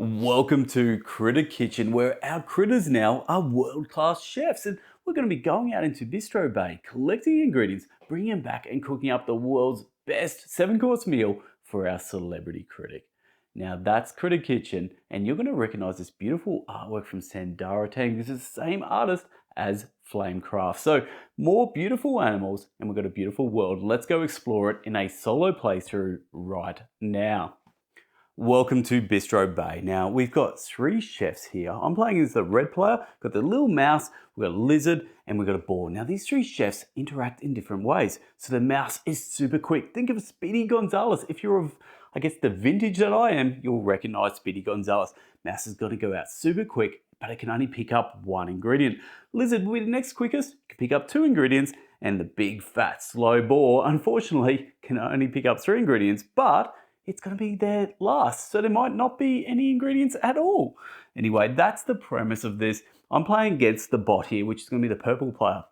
Welcome to Critter Kitchen, where our critters now are world-class chefs, and we're going to be going out into Bistro Bay, collecting ingredients, bringing them back and cooking up the world's best 7-course meal for our celebrity critic. Now that's Critter Kitchen, and you're going to recognize this beautiful artwork from Sandara Tang because it's the same artist as Flamecraft. So more beautiful animals, and we've got a beautiful world. Let's go explore it in a solo playthrough right now. Welcome to Bistro Bay. Now we've got 3 chefs here. I'm playing as the red player, got the little mouse, we've got a lizard, and we've got a boar. Now these 3 chefs interact in different ways. So the mouse is super quick. Think of Speedy Gonzales. If you're of, I guess, the vintage that I am, you'll recognize Speedy Gonzales. Mouse has got to go out super quick, but it can only pick up 1 ingredient. Lizard will be the next quickest, can pick up 2 ingredients, and the big fat slow boar, unfortunately, can only pick up 3 ingredients, but it's going to be there last, so there might not be any ingredients at all. Anyway, that's the premise of this. I'm playing against the bot here, which is going to be the purple player.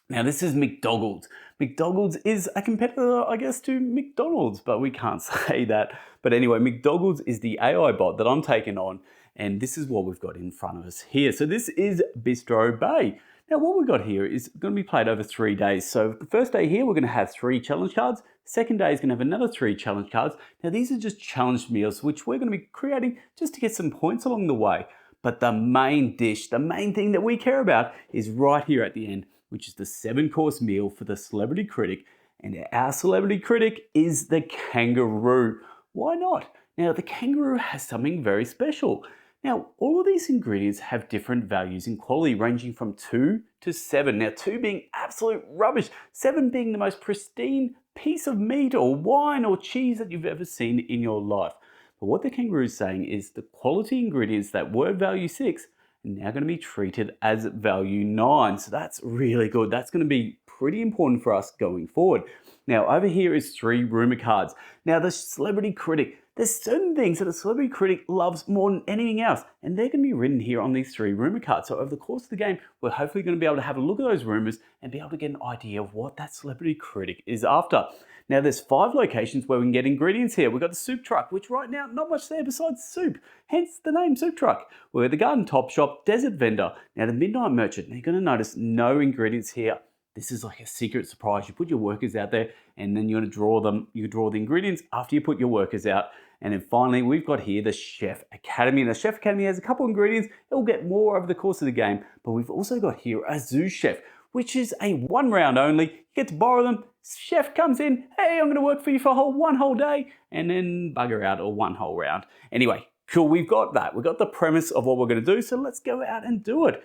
Now this is McDoggles. McDoggles is a competitor, I guess, to McDonald's, but we can't say that. But anyway, McDoggles is the AI bot that I'm taking on, and this is what we've got in front of us here. So this is Bistro Bay. Now what we've got here is going to be played over 3 days. So the first day here, we're going to have 3 challenge cards. Second day is going to have another 3 challenge cards. Now these are just challenge meals, which we're going to be creating just to get some points along the way. But the main dish, the main thing that we care about is right here at the end, which is the 7-course meal for the celebrity critic. And our celebrity critic is the kangaroo. Why not? Now the kangaroo has something very special. Now, all of these ingredients have different values in quality, ranging from 2 to 7. Now, 2 being absolute rubbish, 7 being the most pristine piece of meat or wine or cheese that you've ever seen in your life. But what the kangaroo is saying is the quality ingredients that were value 6 are now going to be treated as value 9. So that's really good. That's going to be pretty important for us going forward. Now, over here is 3 rumor cards. Now, the celebrity critic. There's certain things that a celebrity critic loves more than anything else, and they're going to be written here on these 3 rumor cards. So over the course of the game, we're hopefully going to be able to have a look at those rumors and be able to get an idea of what that celebrity critic is after. Now there's 5 locations where we can get ingredients here. We've got the soup truck, which right now, not much there besides soup, hence the name soup truck. We're at the garden top shop, desert vendor. Now the midnight merchant, now you're going to notice no ingredients here. This is like a secret surprise. You put your workers out there and then you're going to draw them. You draw the ingredients after you put your workers out. And then finally, we've got here the Chef Academy. The Chef Academy has a couple ingredients. It'll get more over the course of the game. But we've also got here a Zoo Chef, which is a 1 round only. You get to borrow them. Chef comes in, hey, I'm going to work for you for one whole day, and then bugger out or 1 whole round. Anyway, cool, we've got that. We've got the premise of what we're going to do, so let's go out and do it.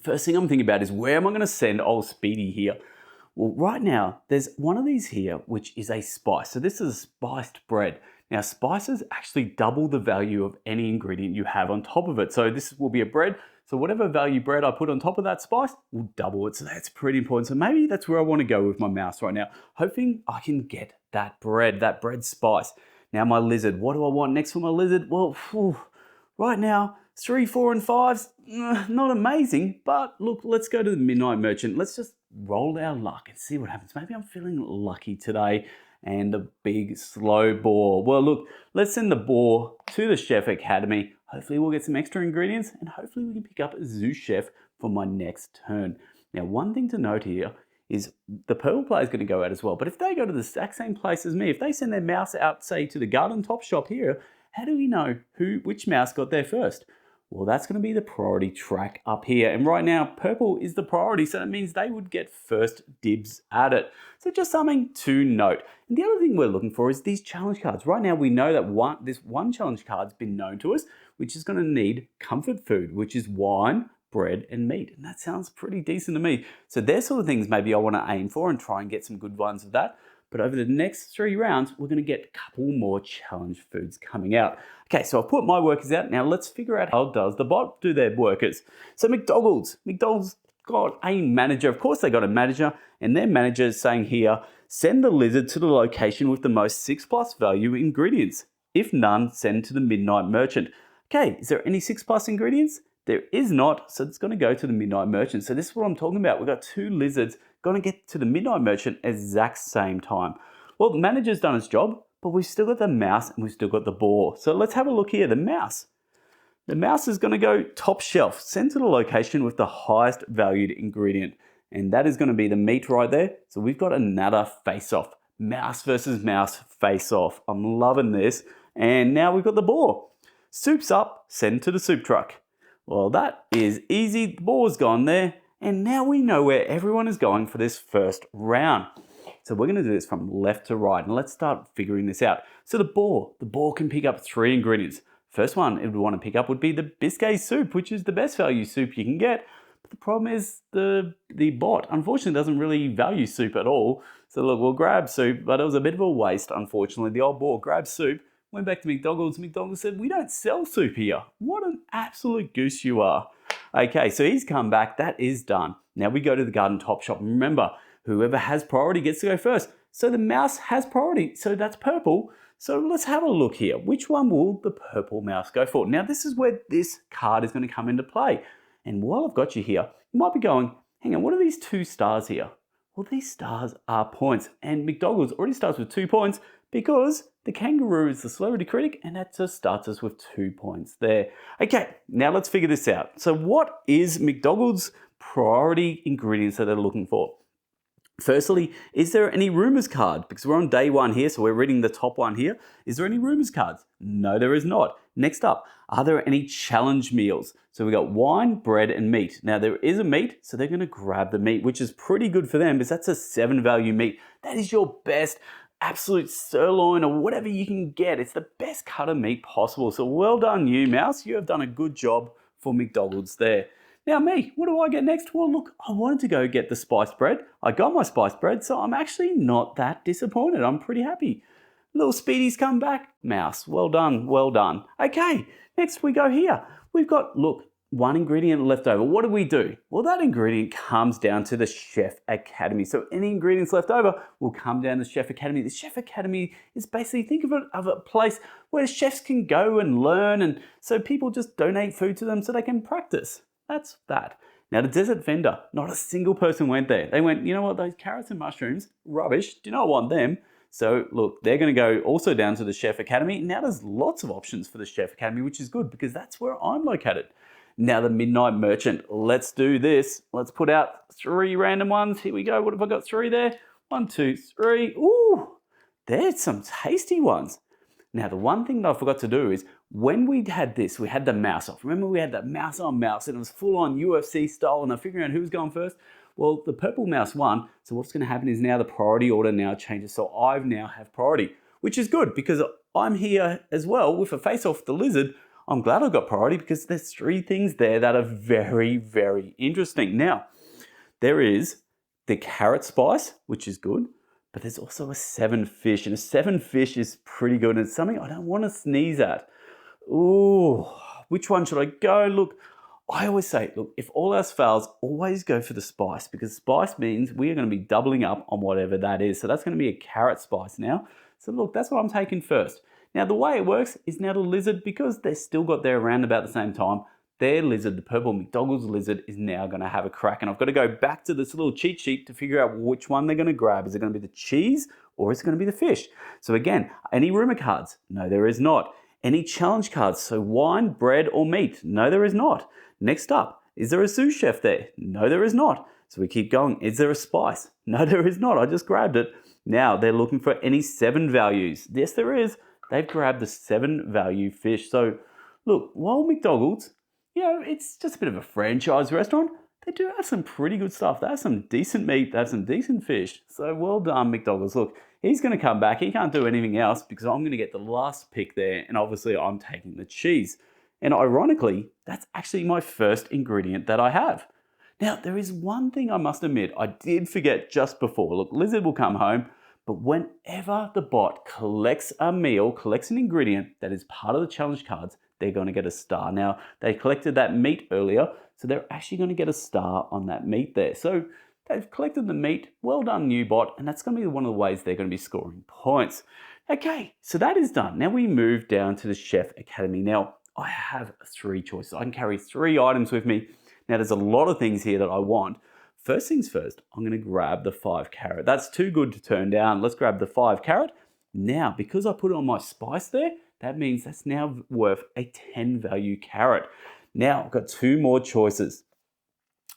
First thing I'm thinking about is where am I going to send old Speedy here? Well, right now, there's one of these here, which is a spice. So this is spiced bread. Now, spices actually double the value of any ingredient you have on top of it. So this will be a bread. So whatever value bread I put on top of that spice will double it. So that's pretty important. So maybe that's where I want to go with my mouse right now, hoping I can get that bread spice. Now my lizard, what do I want next for my lizard? Well, right now, 3, 4, and 5s, not amazing, but look, let's go to the Midnight Merchant. Let's just roll our luck and see what happens. Maybe I'm feeling lucky today. And the big slow boar. Well, look, let's send the boar to the Chef Academy. Hopefully we'll get some extra ingredients and hopefully we can pick up a Zoo Chef for my next turn. Now, one thing to note here is the purple player is going to go out as well. But if they go to the exact same place as me, if they send their mouse out, say, to the garden top shop here, how do we know which mouse got there first? Well, that's going to be the priority track up here. And right now, purple is the priority, so that means they would get first dibs at it. So just something to note. And the other thing we're looking for is these challenge cards. Right now, we know that this one challenge card's been known to us, which is going to need comfort food, which is wine, bread, and meat. And that sounds pretty decent to me. So they're sort of things maybe I want to aim for and try and get some good ones of that. But over the next 3 rounds, we're going to get a couple more challenge foods coming out. Okay, so I've put my workers out. Now let's figure out how does the bot do their workers. So McDoggles got a manager. Of course they got a manager, and their manager is saying here, send the lizard to the location with the most 6+ value ingredients. If none, send to the Midnight Merchant. Okay, is there any 6+ ingredients? There is not, so it's going to go to the Midnight Merchant. So this is what I'm talking about. We've got 2 lizards going to get to the Midnight Merchant at the exact same time. Well, the manager's done his job, but we've still got the mouse and we've still got the boar. So let's have a look here. The mouse The mouse is going to go top shelf, sent to the location with the highest valued ingredient. And that is going to be the meat right there. So we've got another face-off. Mouse versus mouse face-off. I'm loving this. And now we've got the boar. Soup's up, send to the soup truck. Well, that is easy. The boar's gone there. And now we know where everyone is going for this first round. So we're going to do this from left to right. And let's start figuring this out. So the boar can pick up 3 ingredients. First one it would want to pick up would be the Biscay soup, which is the best value soup you can get. But the problem is the bot, unfortunately, doesn't really value soup at all. So look, we'll grab soup, but it was a bit of a waste, unfortunately. The old boar grabbed soup, went back to McDonald's. McDonald's said, we don't sell soup here. What an absolute goose you are. Okay, so he's come back. That is done. Now we go to the garden top shop. Remember, whoever has priority gets to go first. So the mouse has priority. So that's purple. So let's have a look here. Which one will the purple mouse go for? Now this is where this card is going to come into play. And while I've got you here, you might be going, hang on, what are these 2 stars here? Well, these stars are points. And McDonald's already starts with 2 points because the kangaroo is the celebrity critic and that just starts us with 2 points there. Okay, now let's figure this out. So what is McDonald's priority ingredients that they're looking for? Firstly, is there any rumours card? Because we're on day 1 here, so we're reading the top one here. Is there any rumours cards? No, there is not. Next up, are there any challenge meals? So we got wine, bread, and meat. Now there is a meat, so they're going to grab the meat, which is pretty good for them because that's a 7 value meat. That is your best absolute sirloin or whatever you can get. It's the best cut of meat possible. So well done you, mouse. You have done a good job for McDonald's there. Now me, what do I get next? Well, look, I wanted to go get the spiced bread. I got my spiced bread, so I'm actually not that disappointed. I'm pretty happy. Little Speedy's come back. Mouse, well done, well done. Okay, next we go here. We've got, look, 1 ingredient left over. What do we do? Well, that ingredient comes down to the Chef Academy. So any ingredients left over will come down to the Chef Academy. The Chef Academy is basically, think of it as a place where chefs can go and learn, and so people just donate food to them so they can practice. That's that. Now the desert vendor, not a single person went there. They went, you know what, those carrots and mushrooms, rubbish, do not want them. So look, they're going to go also down to the Chef Academy. Now there's lots of options for the Chef Academy, which is good because that's where I'm located. Now the Midnight Merchant, let's do this. Let's put out 3 random ones. Here we go. What have I got? 3 there? 1, 2, 3. Ooh, there's some tasty ones. Now, the one thing that I forgot to do is when we had this, we had the mouse off. Remember we had that mouse on mouse and it was full on UFC style and they're figuring out who's going first? Well, the purple mouse won. So what's going to happen is now the priority order now changes. So I now have priority, which is good because I'm here as well with a face off the lizard. I'm glad I got priority because there's 3 things there that are very, very interesting. Now, there is the carrot spice, which is good. But there's also a 7 fish, and a 7 fish is pretty good, and it's something I don't want to sneeze at. Ooh, which one should I go? Look, I always say, look, if all else fails, always go for the spice, because spice means we are going to be doubling up on whatever that is. So that's going to be a carrot spice now. So look, that's what I'm taking first. Now the way it works is now the lizard, because they've still got there around about the same time, their lizard, the purple McDonald's lizard, is now going to have a crack. And I've got to go back to this little cheat sheet to figure out which one they're going to grab. Is it going to be the cheese or is it going to be the fish? So again, any rumor cards? No, there is not. Any challenge cards? So wine, bread, or meat? No, there is not. Next up, is there a sous chef there? No, there is not. So we keep going. Is there a spice? No, there is not. I just grabbed it. Now they're looking for any 7 values. Yes, there is. They've grabbed the 7 value fish. So look, while McDonald's, you know, it's just a bit of a franchise restaurant, they do have some pretty good stuff. They have some decent meat, they have some decent fish. So well done, McDonald's. Look, he's going to come back. He can't do anything else because I'm going to get the last pick there. And obviously I'm taking the cheese. And ironically, that's actually my first ingredient that I have. Now, there is one thing I must admit, I did forget just before. Look, Lizard will come home, but whenever the bot collects a meal, collects an ingredient that is part of the challenge cards, they're going to get a star. Now, they collected that meat earlier, so they're actually going to get a star on that meat there. So they've collected the meat. Well done, new bot, and that's going to be one of the ways they're going to be scoring points. Okay, so that is done. Now we move down to the Chef Academy. Now, I have 3 choices. I can carry 3 items with me. Now, there's a lot of things here that I want. First things first, I'm going to grab the 5 carrot. That's too good to turn down. Let's grab the 5 carrot. Now, because I put it on my spice there, that means that's now worth a 10 value carrot. Now, I've got two more choices.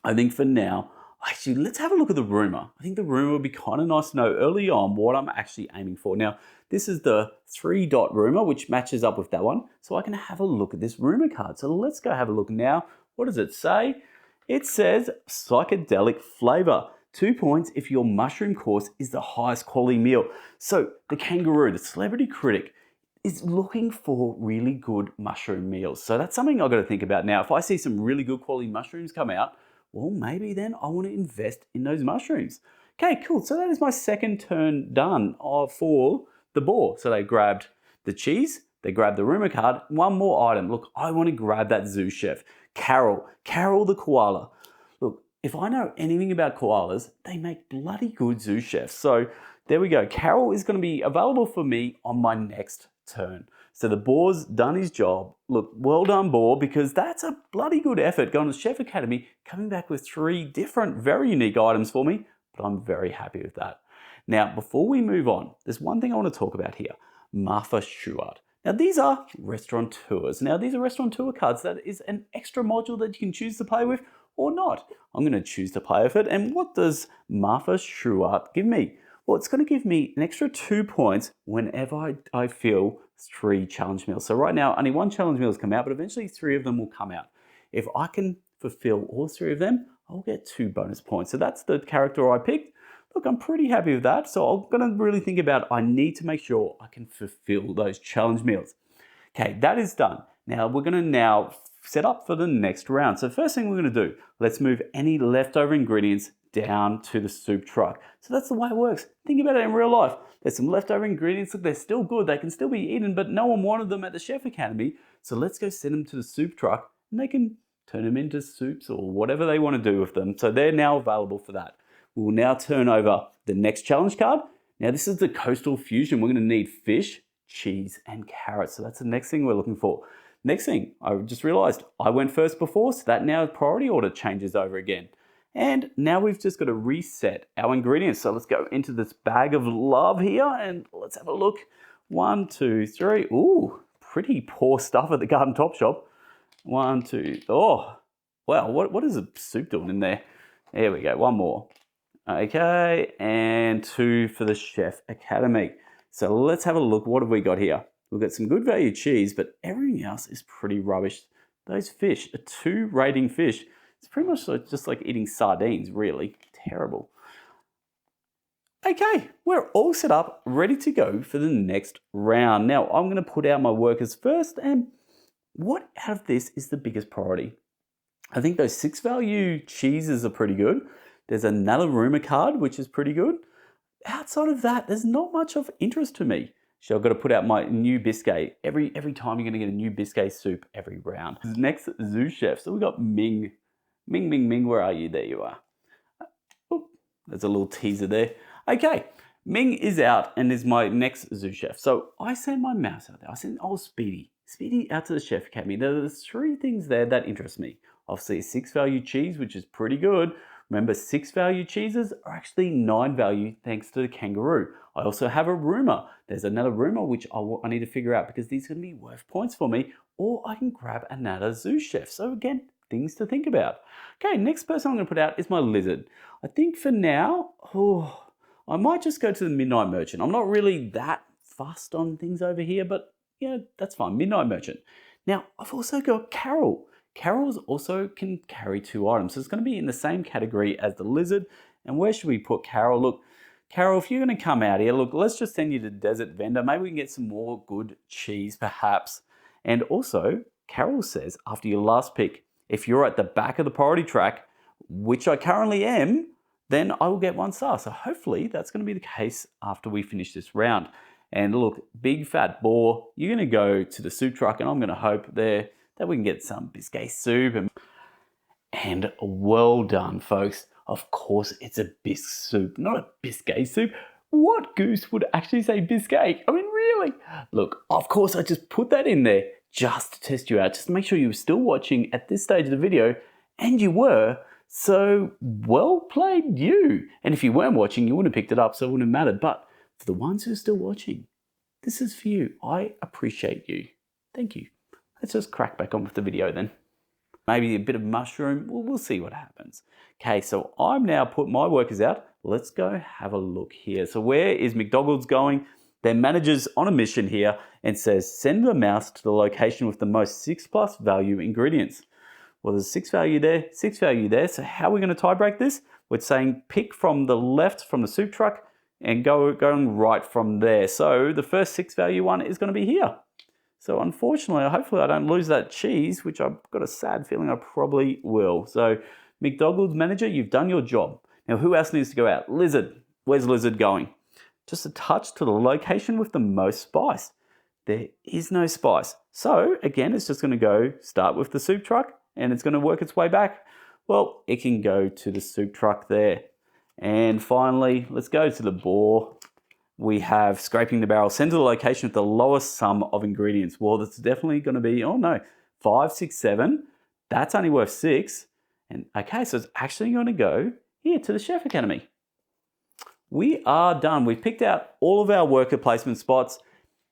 I think for now, actually, let's have a look at the rumour. I think the rumour would be kind of nice to know early on what I'm actually aiming for. Now, this is the 3-dot rumour, which matches up with that one. So I can have a look at this rumour card. So let's go have a look now. What does it say? It says psychedelic flavour. 2 points if your mushroom course is the highest quality meal. So the kangaroo, the celebrity critic, is looking for really good mushroom meals. So that's something I've got to think about now. If I see some really good quality mushrooms come out, well, maybe then I want to invest in those mushrooms. Okay, cool. So that is my second turn done for the boar. So they grabbed the cheese, they grabbed the rumour card, one more item. Look, I want to grab that zoo chef, Carol the koala. Look, if I know anything about koalas, they make bloody good zoo chefs. So there we go. Carol is going to be available for me on my next turn. So the boar's done his job. Look, well done, boar, because that's a bloody good effort going to Chef Academy, coming back with 3 different, very unique items for me, but I'm very happy with that. Now, before we move on, there's one thing I want to talk about here, Martha Stewart. Now, these are restaurateurs. Now, these are restaurateur cards. That is an extra module that you can choose to play with or not. I'm going to choose to play with it. And what does Martha Stewart give me? Well, it's going to give me an extra 2 points whenever I fill 3 challenge meals. So right now, only 1 challenge meal has come out, but eventually 3 of them will come out. If I can fulfill all 3 of them, I'll get 2 bonus points. So that's the character I picked. Look, I'm pretty happy with that. So I'm going to really think about, I need to make sure I can fulfill those challenge meals. Okay, that is done. Now we're going to set up for the next round. So first thing we're going to do, let's move any leftover ingredients down to the soup truck. So that's the way it works. Think about it in real life. There's some leftover ingredients. Look, they're still good. They can still be eaten, but no one wanted them at the Chef Academy. So let's go send them to the soup truck and they can turn them into soups or whatever they want to do with them. So they're now available for that. We will now turn over the next challenge card. Now this is the coastal fusion. We're going to need fish, cheese, and carrots. So that's the next thing we're looking for. Next thing, I just realized I went first before, so that now priority order changes over again. And now we've just got to reset our ingredients. So let's go into this bag of love here and let's have a look. 1, 2, 3. Ooh, pretty poor stuff at the Garden Top Shop. 1, 2. Oh, wow, what is the soup doing in there? There we go, one more. Okay, and 2 for the Chef Academy. So let's have a look. What have we got here? We've got some good value cheese, but everything else is pretty rubbish. Those fish, a 2 rating fish, it's pretty much just like eating sardines, really. Terrible. Okay, we're all set up, ready to go for the next round. Now, I'm going to put out my workers first, and what out of this is the biggest priority? I think those 6 value cheeses are pretty good. There's another rumour card, which is pretty good. Outside of that, there's not much of interest to me. So I've got to put out my new biscuit. Every time you're going to get a new biscuit soup every round. Next, zoo chef. So we've got Ming. Ming, where are you? There you are. Oh, there's a little teaser there. Okay, Ming is out and is my next zoo chef. So I send my mouse out there. I send old Speedy out to the Chef Academy. There's 3 things there that interest me. Obviously, 6 value cheese, which is pretty good. Remember, 6 value cheeses are actually 9 value thanks to the kangaroo. I also have a rumour. There's another rumour which I need to figure out because these are going to be worth points for me, or I can grab another zoo chef. So again, things to think about. Okay, next person I'm going to put out is my lizard. I think for now, I might just go to the Midnight Merchant. I'm not really that fussed on things over here, but yeah, that's fine. Midnight Merchant. Now, I've also got Carol. Carol's also can carry 2 items. So it's going to be in the same category as the lizard. And where should we put Carol? Look, Carol, if you're going to come out here, look, let's just send you to Desert Vendor. Maybe we can get some more good cheese, perhaps. And also, Carol says, after your last pick, if you're at the back of the priority track, which I currently am, then I will get 1 star. So hopefully that's going to be the case after we finish this round. And look, big fat boar, you're going to go to the soup truck and I'm going to hope there that we can get some biscuit soup. And well done, folks. Of course, it's a bisque soup, not a biscuit soup. What goose would actually say biscuit? I mean, really? Look, of course, I just put that in there just to test you out, just to make sure you were still watching at this stage of the video, and you were. So, well played you. And if you weren't watching, you wouldn't have picked it up, so it wouldn't have mattered. But for the ones who are still watching, this is for you. I appreciate you. Thank you. Let's just crack back on with the video then. Maybe a bit of mushroom. We'll see what happens. Okay, so I'm now put my workers out. Let's go have a look here. So where is McDonald's going? Their manager's on a mission here and says, send the mouse to the location with the most 6+ value ingredients. Well, there's 6 value there, 6 value there. So how are we going to tie break this? We're saying pick from the left from the soup truck and going right from there. So the first 6 value one is going to be here. So unfortunately, hopefully I don't lose that cheese, which I've got a sad feeling I probably will. So McDonald's manager, you've done your job. Now who else needs to go out? Lizard. Where's Lizard going? Just a touch to the location with the most spice. There is no spice. So again, it's just going to go start with the soup truck and it's going to work its way back. Well, it can go to the soup truck there. And finally, let's go to the boar. We have scraping the barrel, send to the location with the lowest sum of ingredients. Well, that's definitely going to be, oh no, 5, 6, 7. That's only worth 6. And okay, so it's actually going to go here to the Chef Academy. We are done. We've picked out all of our worker placement spots.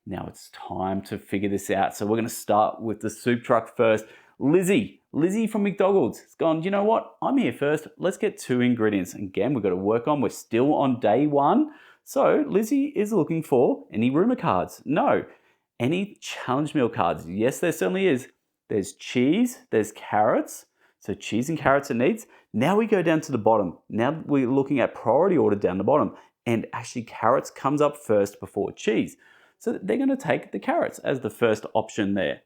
Now it's time to figure this out. So we're going to start with the soup truck first. Lizzie from McDonald's has gone, you know what? I'm here first. Let's get 2 ingredients. Again, we've got to work on. We're still on day 1. So Lizzie is looking for any rumor cards. No. Any challenge meal cards? Yes, there certainly is. There's cheese, there's carrots. So cheese and carrots are needs. Now we go down to the bottom. Now we're looking at priority order down the bottom. And actually carrots comes up first before cheese. So they're going to take the carrots as the first option there.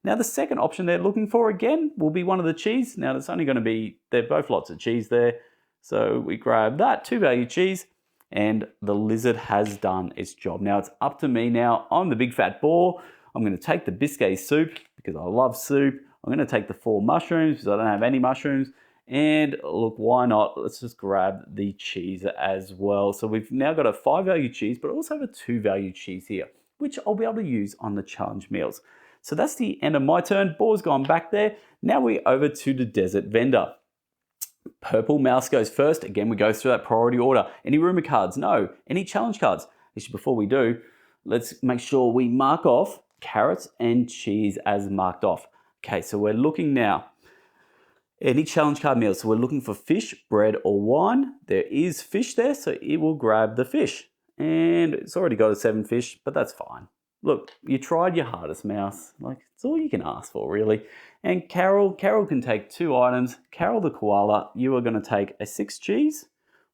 Now the second option they're looking for again will be one of the cheese. Now it's only going to be, they're both lots of cheese there. So we grab that, 2 value cheese. And the lizard has done its job. Now it's up to me now. I'm the big fat boar. I'm going to take the biscuit soup because I love soup. I'm going to take the 4 mushrooms because I don't have any mushrooms. And look, why not? Let's just grab the cheese as well. So we've now got a 5 value cheese, but also have a 2 value cheese here, which I'll be able to use on the challenge meals. So that's the end of my turn. Boar's gone back there. Now we're over to the desert vendor. Purple mouse goes first. Again, we go through that priority order. Any rumor cards? No. Any challenge cards? Actually, before we do, let's make sure we mark off carrots and cheese as marked off. Okay, so we're looking now. Any challenge card meals. So we're looking for fish, bread, or wine. There is fish there, so it will grab the fish. And it's already got a 7 fish, but that's fine. Look, you tried your hardest, mouse. Like, it's all you can ask for, really. And Carol can take 2 items. Carol the koala, you are going to take a 6 cheese,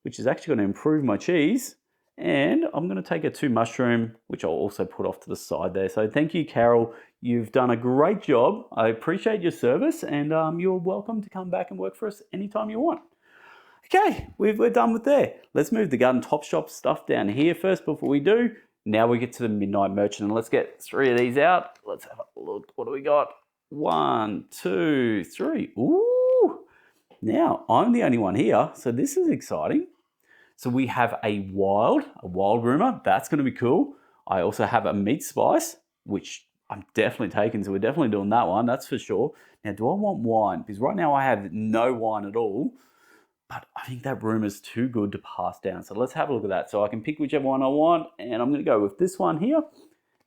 which is actually going to improve my cheese. And I'm going to take a 2 mushroom, which I'll also put off to the side there. So thank you, Carol. You've done a great job. I appreciate your service, and you're welcome to come back and work for us anytime you want. Okay, we're done with there. Let's move the Garden Top Shop stuff down here first before we do. Now we get to the Midnight Merchant, and let's get 3 of these out. Let's have a look. What do we got? 1, 2, 3. Ooh! Now, I'm the only one here, so this is exciting. So we have a wild rumor. That's going to be cool. I also have a meat spice, which I'm definitely taking, so we're definitely doing that one, that's for sure. Now, do I want wine? Because right now I have no wine at all, but I think that rumor is too good to pass down. So let's have a look at that. So I can pick whichever one I want, and I'm going to go with this one here.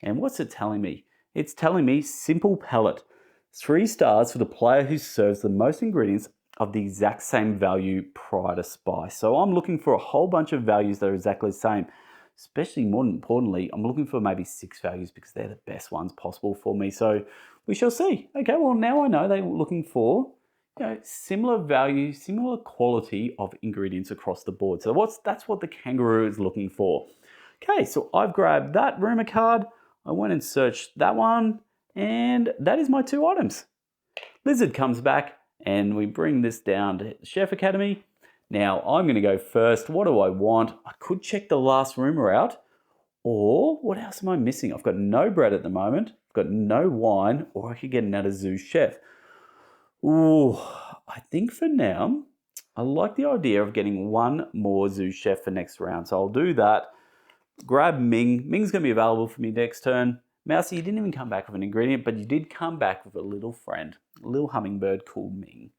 And what's it telling me? It's telling me simple pellet. 3 stars for the player who serves the most ingredients of the exact same value prior to spice. So I'm looking for a whole bunch of values that are exactly the same. Especially more importantly, I'm looking for maybe 6 values because they're the best ones possible for me. So we shall see. Okay, well now I know they're looking for similar value, similar quality of ingredients across the board. So that's what the kangaroo is looking for. Okay, so I've grabbed that rumor card. I went and searched that one, and that is my 2 items. Lizard comes back, and we bring this down to the Chef Academy. Now, I'm going to go first. What do I want? I could check the last rumor out. Or, what else am I missing? I've got no bread at the moment. I've got no wine. Or I could get another Zoo Chef. Ooh, I think for now, I like the idea of getting 1 more Zoo Chef for next round. So I'll do that. Grab Ming. Ming's going to be available for me next turn. Mousy, you didn't even come back with an ingredient, but you did come back with a little friend. A little hummingbird called Ming.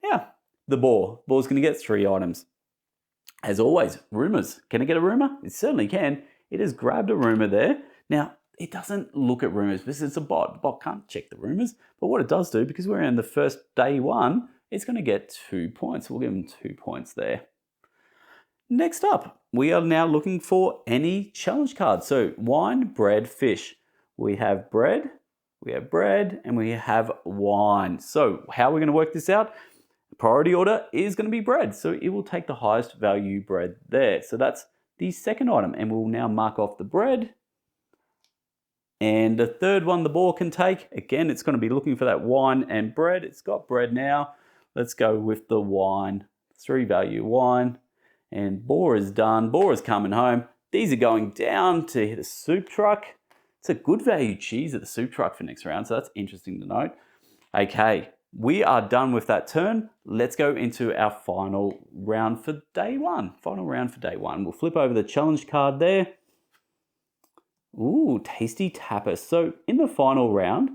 Now, the boar. Boar's going to get 3 items. As always, rumors. Can I get a rumor? It certainly can. It has grabbed a rumor there. Now, it doesn't look at rumors because it's a bot. The bot can't check the rumors. But what it does do, because we're in the first day one, it's going to get 2 points. We'll give them 2 points there. Next up, we are now looking for any challenge cards. So wine, bread, fish. We have bread, and we have wine. So how are we going to work this out? Priority order is going to be bread. So it will take the highest value bread there. So that's the second item. And we'll now mark off the bread. And the third one the boar can take, again, it's going to be looking for that wine and bread. It's got bread now. Let's go with the wine. 3 value wine. And boar is done. Boar is coming home. These are going down to the soup truck. It's a good value cheese at the soup truck for next round, so that's interesting to note. Okay, we are done with that turn. Let's go into our final round for day one. Final round for day one. We'll flip over the challenge card there. Ooh, tasty tapas. So in the final round,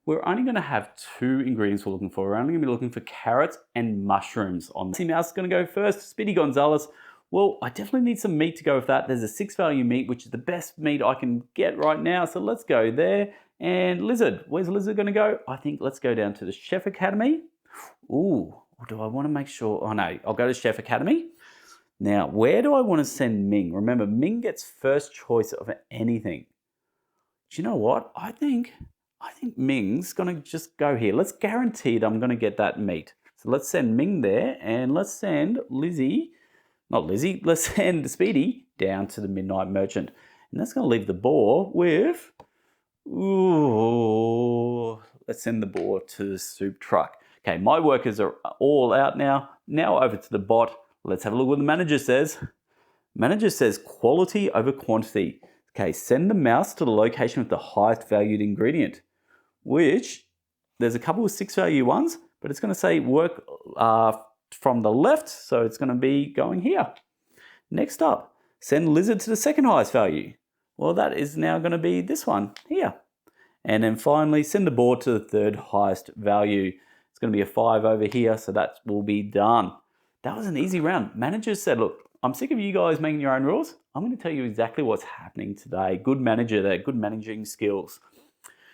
we're only going to have 2 ingredients we're looking for. We're only going to be looking for carrots and mushrooms on. Messy Mouse is going to go first. Speedy Gonzalez. Well, I definitely need some meat to go with that. There's a 6 value meat, which is the best meat I can get right now. So let's go there. And Lizard. Where's Lizard going to go? I think let's go down to the Chef Academy. Ooh, do I want to make sure? Oh no, I'll go to Chef Academy. Now, where do I want to send Ming? Remember, Ming gets first choice of anything. Do you know what? I think Ming's going to just go here. Let's guarantee that I'm going to get that meat. So let's send Ming there, and let's send let's send Speedy down to the Midnight Merchant. And that's going to leave the boar with, let's send the boar to the soup truck. Okay, my workers are all out now. Now over to the bot. Let's have a look what the manager says. Manager says quality over quantity. Okay, send the mouse to the location with the highest valued ingredient, which there's a couple of 6 value ones, but it's going to say work from the left, so it's going to be going here. Next up, send Lizard to the second highest value. Well, that is now going to be this one here. And then finally, send the board to the third highest value. It's going to be a 5 over here, so that will be done. That was an easy round. Manager said, look, I'm sick of you guys making your own rules. I'm going to tell you exactly what's happening today. Good manager there, good managing skills.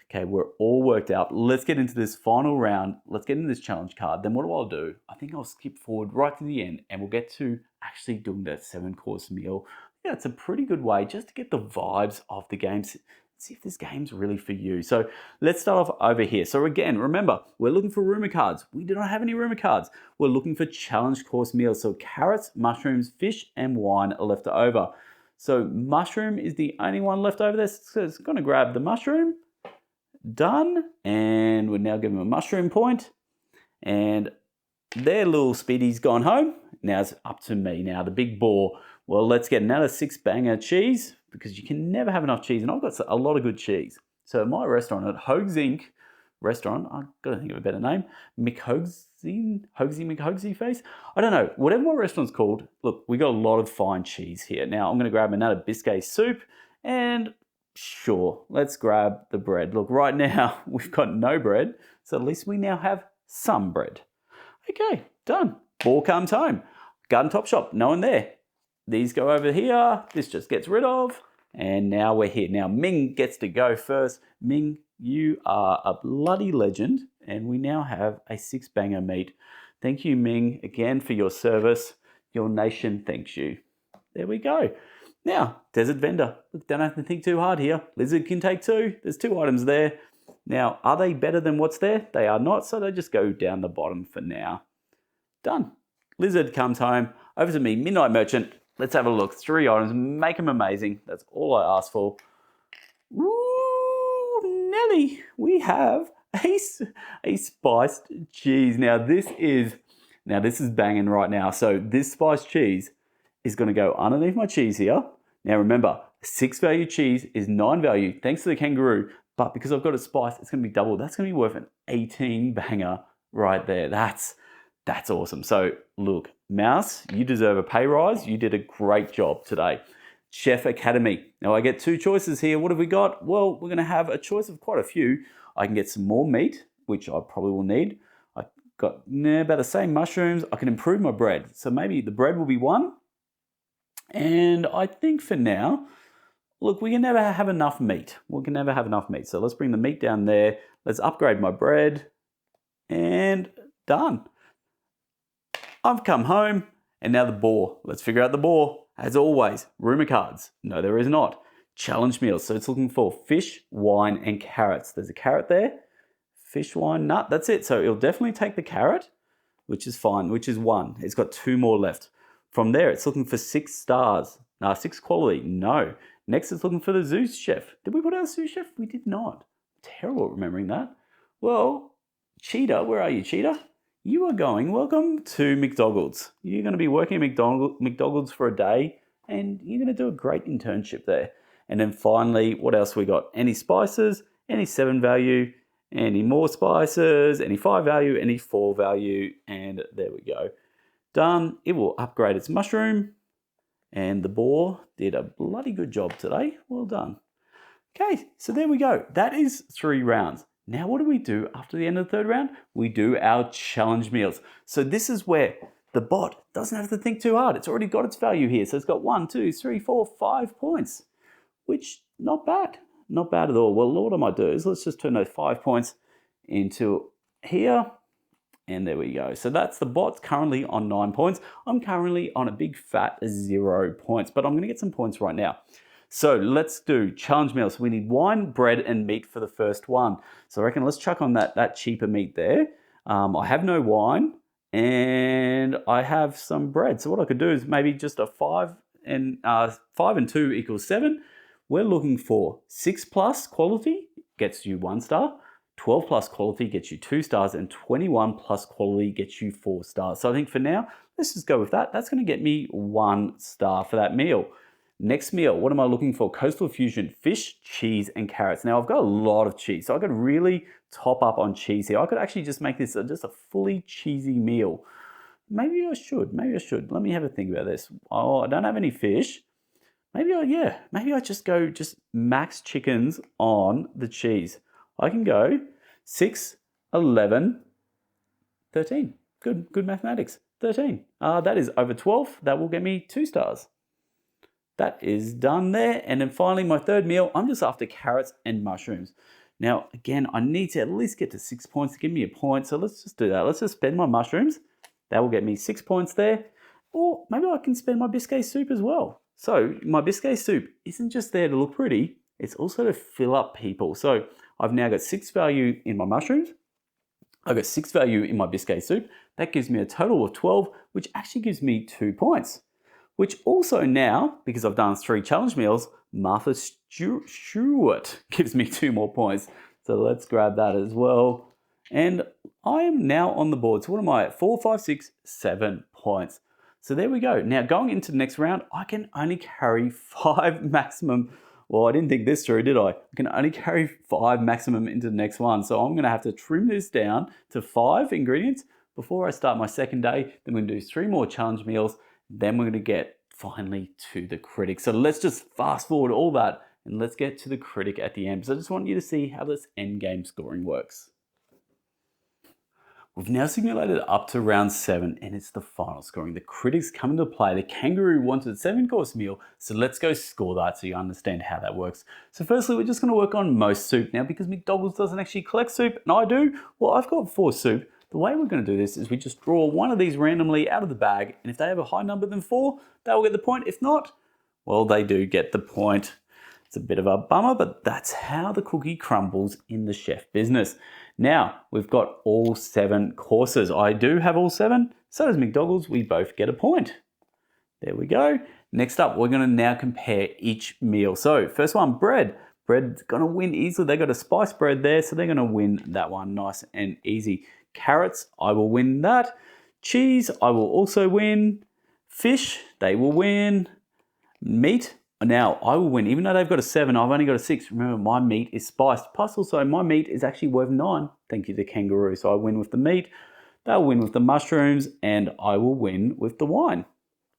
Okay, we're all worked out. Let's get into this final round. Let's get into this challenge card. Then what do? I think I'll skip forward right to the end and we'll get to actually doing that 7-course meal. Yeah, it's a pretty good way just to get the vibes of the game. See if this game's really for you. So let's start off over here. So again, remember, we're looking for rumor cards. We do not have any rumor cards. We're looking for challenge course meals. So carrots, mushrooms, fish, and wine are left over. So mushroom is the only one left over there. So it's going to grab the mushroom. Done. And we're now giving them a mushroom point. And their little Speedy's gone home. Now it's up to me. Now the big boar. Well, let's get another 6-banger cheese, because you can never have enough cheese, and I've got a lot of good cheese. So my restaurant at Hoag's Inc. restaurant, I've got to think of a better name, Hoagsy Face? I don't know, whatever my restaurant's called, look, we got a lot of fine cheese here. Now I'm going to grab another Biscay soup, and sure, let's grab the bread. Look, right now we've got no bread, so at least we now have some bread. Okay, done. Boar comes home. Garden Top Shop, no one there. These go over here, this just gets rid of, and now we're here. Now Ming gets to go first. Ming, you are a bloody legend, and we now have a 6-banger meat. Thank you, Ming, again for your service. Your nation thanks you. There we go. Now, Desert Vendor. Look, don't have to think too hard here. Lizard can take 2. There's 2 items there. Now, are they better than what's there? They are not, so they just go down the bottom for now. Done. Lizard comes home. Over to me, Midnight Merchant. Let's have a look. 3 items. Make them amazing. That's all I ask for. Ooh, Nelly. We have a spiced cheese. Now this is banging right now. So this spiced cheese is going to go underneath my cheese here. Now remember, 6 value cheese is 9 value. Thanks to the kangaroo. But because I've got it spiced, it's going to be double. That's going to be worth an 18-banger right there. That's awesome. So look, Mouse, you deserve a pay rise. You did a great job today. Chef Academy. Now I get 2 choices here. What have we got? Well, we're going to have a choice of quite a few. I can get some more meat, which I probably will need. I've got about the same mushrooms. I can improve my bread. So maybe the bread will be 1. And I think for now, look, we can never have enough meat. We can never have enough meat. So let's bring the meat down there. Let's upgrade my bread. And done. I've come home. And now the boar. Let's figure out the boar. As always, rumor cards. No, there is not. Challenge meals. So it's looking for fish, wine, and carrots. There's a carrot there. Fish, wine, nut. That's it. So it'll definitely take the carrot, which is fine, which is 1. It's got 2 more left. From there, it's looking for 6 stars. 6 quality. No. Next, it's looking for the sous chef. Did we put out a sous chef? We did not. Terrible at remembering that. Well, Cheetah, where are you, Cheetah? You are going, welcome to McDonald's. You're going to be working at McDonald's for a day, and you're going to do a great internship there. And then finally, what else we got? Any spices, any 7 value, any more spices, any 5 value, any 4 value, and there we go. Done. It will upgrade its mushroom, and the boar did a bloody good job today. Well done. Okay, so there we go. That is 3 rounds. Now what do we do after the end of the 3rd round? We do our challenge meals. So this is where the bot doesn't have to think too hard. It's already got its value here. So it's got 1, 2, 3, 4, 5 points, which not bad. Not bad at all. Well, what I might do is let's just turn those 5 points into here. And there we go. So that's the bot's currently on 9 points. I'm currently on a big fat 0 points, but I'm going to get some points right now. So let's do challenge meals. So we need wine, bread, and meat for the first one. So I reckon let's chuck on that cheaper meat there. I have no wine and I have some bread. So what I could do is maybe just a 5 and 2 equals 7. We're looking for 6 plus quality gets you 1 star. 12 plus quality gets you 2 stars, and 21 plus quality gets you 4 stars. So I think for now, let's just go with that. That's going to get me 1 star for that meal. Next meal, what am I looking for? Coastal fusion, fish, cheese, and carrots. Now I've got a lot of cheese, so I could really top up on cheese here. I could actually just make this just a fully cheesy meal. Maybe I should. Let me have a think about this. Oh, I don't have any fish. Maybe I just go max chickens on the cheese. I can go 6, 11, 13. Good mathematics. 13. That is over 12. That will get me 2 stars. That is done there. And then finally, my 3rd meal, I'm just after carrots and mushrooms. Now, again, I need to at least get to 6 points to give me a point. So let's just do that. Let's just spend my mushrooms. That will get me 6 points there. Or maybe I can spend my Biscay soup as well. So my Biscay soup isn't just there to look pretty. It's also to fill up people. So I've now got 6 value in my mushrooms. I've got 6 value in my Biscay soup. That gives me a total of 12, which actually gives me 2 points. Which also now, because I've done 3 challenge meals, Martha Stewart gives me 2 more points. So let's grab that as well. And I am now on the board. So what am I at? 4, 5, 6, 7 points. So there we go. Now going into the next round, I can only carry 5 maximum. Well, I didn't think this through, did I? I can only carry 5 maximum into the next one. So I'm going to have to trim this down to 5 ingredients before I start my second day. Then we're going to do 3 more challenge meals. Then we're going to get finally to the critic. So let's just fast forward all that and let's get to the critic at the end. So I just want you to see how this end game scoring works. We've now simulated up to round 7 and it's the final scoring. The critics come into play. The kangaroo wanted a 7-course meal, so let's go score that so you understand how that works. So firstly, we're just going to work on most soup. Now, because McDonald's doesn't actually collect soup, and I do, well, I've got 4 soup. The way we're going to do this is we just draw one of these randomly out of the bag, and if they have a higher number than 4, they will get the point. If not, well, they do get the point. It's a bit of a bummer, but that's how the cookie crumbles in the chef business. Now, we've got all 7 courses. I do have all 7, so does McDonald's. We both get a point. There we go. Next up, we're going to now compare each meal. So first one, bread. Bread's going to win easily. They got a spice bread there, so they're going to win that one nice and easy. Carrots, I will win that. Cheese, I will also win. Fish, they will win. Meat, now I will win. Even though they've got a 7, I've only got a 6. Remember, my meat is spiced. Plus also, my meat is actually worth 9. Thank you to kangaroo. So I win with the meat. They'll win with the mushrooms. And I will win with the wine.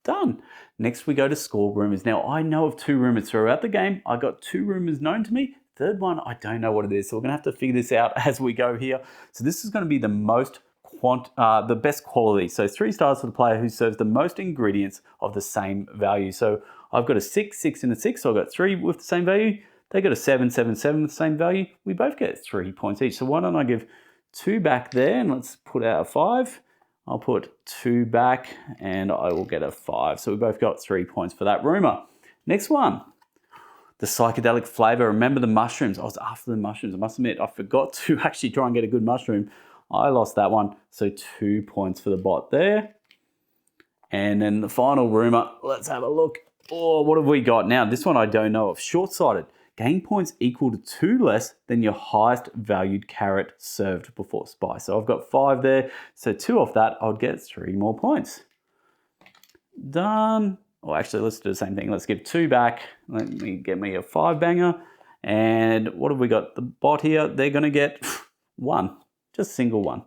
Done. Next, we go to score rumors. Now, I know of 2 rumors throughout the game. I got 2 rumors known to me. Third one, I don't know what it is. So we're going to have to figure this out as we go here. So this is going to be the most the best quality. So 3 stars for the player who serves the most ingredients of the same value. So I've got a 6, 6 and a 6, so I've got 3 with the same value. They got a 7, 7, 7 with the same value. We both get 3 points each. So why don't I give 2 back there, and let's put out a 5. I'll put 2 back and I will get a 5. So we both got 3 points for that rumour. Next one. The psychedelic flavour. Remember the mushrooms. I was after the mushrooms. I must admit, I forgot to actually try and get a good mushroom. I lost that one. So 2 points for the bot there. And then the final rumour. Let's have a look. Oh, what have we got now? This one I don't know of. Short-sighted. Gain points equal to 2 less than your highest valued carrot served before spice. So I've got 5 there. So 2 off that, I'd get 3 more points. Done. Or actually, let's do the same thing. Let's give 2 back. Let me get me a 5 banger. And what have we got? The bot here, they're going to get 1. Just single 1.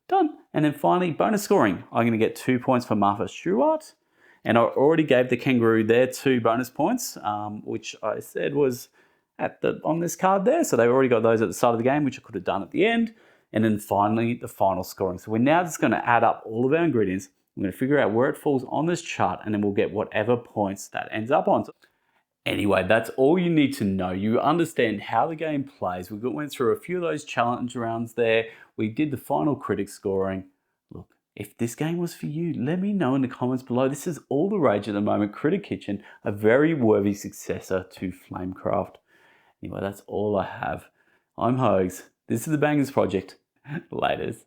Done. And then finally, bonus scoring. I'm going to get 2 points for Martha Stewart. And I already gave the kangaroo their 2 bonus points, which I said was on this card there. So they've already got those at the start of the game, which I could have done at the end. And then finally, the final scoring. So we're now just going to add up all of our ingredients. I'm going to figure out where it falls on this chart, and then we'll get whatever points that ends up on. Anyway, that's all you need to know. You understand how the game plays. We went through a few of those challenge rounds there. We did the final critic scoring. Look, if this game was for you, let me know in the comments below. This is all the rage at the moment. Critic Kitchen, a very worthy successor to Flamecraft. Anyway, that's all I have. I'm Hogs. This is the Bangers Project. Laters.